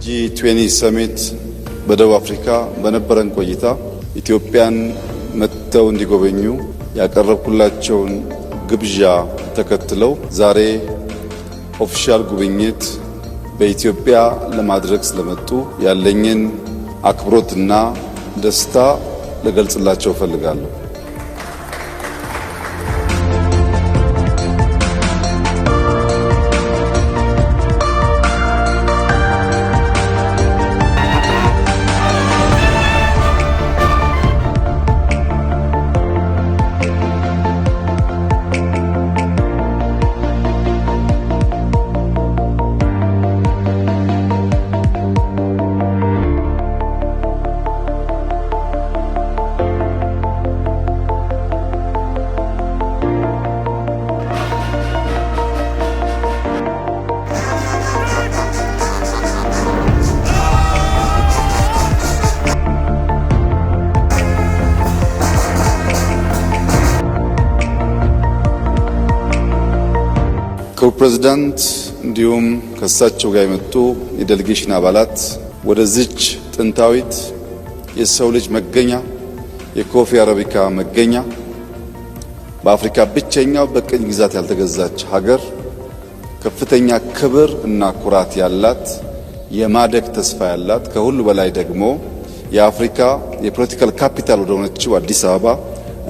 G20 ሰሚት በደቡብ አፍሪካ በነበረን ቆይታ ኢትዮጵያን መጥተው እንዲጎበኙ ያቀረብኩላቸውን ግብዣ ተከትለው ዛሬ ኦፊሻል ጉብኝት በኢትዮጵያ ለማድረግ ስለመጡ ያለኝን አክብሮትና ደስታ ልገልጽላቸው ፈልጋለሁ። ፕሬዝዳንት እንዲሁም ከሳቸው ጋር የመጡ የዴሌጌሽን አባላት ወደዚች ጥንታዊት የሰው ልጅ መገኛ የኮፊ አረቢካ መገኛ በአፍሪካ ብቸኛው በቅኝ ግዛት ያልተገዛች ሀገር ከፍተኛ ክብር እና ኩራት ያላት የማደግ ተስፋ ያላት ከሁሉ በላይ ደግሞ የአፍሪካ የፖለቲካል ካፒታል ወደ ሆነችው አዲስ አበባ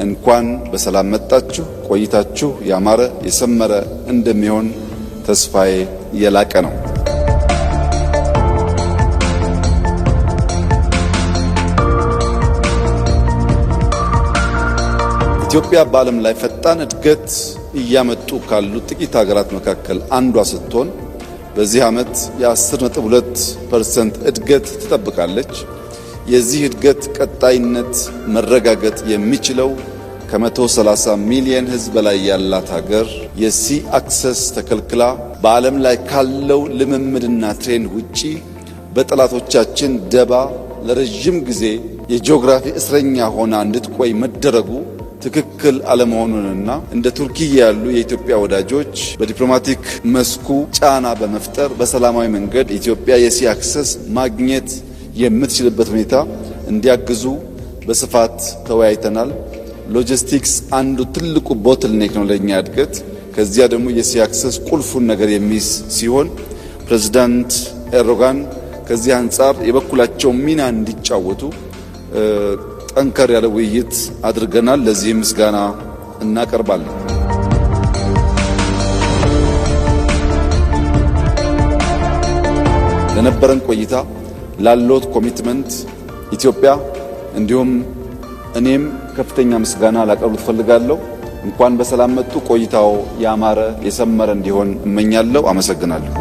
እንኳን በሰላም መጣችሁ። ቆይታችሁ ያማረ የሰመረ እንደሚሆን ተስፋዬ የላቀ ነው። ኢትዮጵያ በዓለም ላይ ፈጣን እድገት እያመጡ ካሉ ጥቂት ሀገራት መካከል አንዷ ስትሆን በዚህ ዓመት የ10.2% እድገት ትጠብቃለች። የዚህ እድገት ቀጣይነት መረጋገጥ የሚችለው ከ130 ሚሊዮን ሕዝብ በላይ ያላት ሀገር የሲ አክሰስ ተከልክላ በዓለም ላይ ካለው ልምምድና ትሬንድ ውጪ በጠላቶቻችን ደባ ለረጅም ጊዜ የጂኦግራፊ እስረኛ ሆና እንድትቆይ መደረጉ ትክክል አለመሆኑንና እንደ ቱርኪ ያሉ የኢትዮጵያ ወዳጆች በዲፕሎማቲክ መስኩ ጫና በመፍጠር በሰላማዊ መንገድ ኢትዮጵያ የሲ አክሰስ ማግኘት የምትችልበት ሁኔታ እንዲያግዙ በስፋት ተወያይተናል። ሎጂስቲክስ አንዱ ትልቁ ቦትልኔክ ነው ለኛ እድገት። ከዚያ ደግሞ የሲ አክሰስ ቁልፉን ነገር የሚይዝ ሲሆን ፕሬዝዳንት ኤርዶጋን ከዚህ አንጻር የበኩላቸው ሚና እንዲጫወቱ ጠንከር ያለ ውይይት አድርገናል። ለዚህ ምስጋና እናቀርባለን። ለነበረን ቆይታ ላሎት ኮሚትመንት ኢትዮጵያ እንዲሁም እኔም ከፍተኛ ምስጋና ላቀርብ ፈልጋለሁ። እንኳን በሰላም መጡ። ቆይታው ያማረ የሰመረ እንዲሆን እመኛለሁ። አመሰግናለሁ።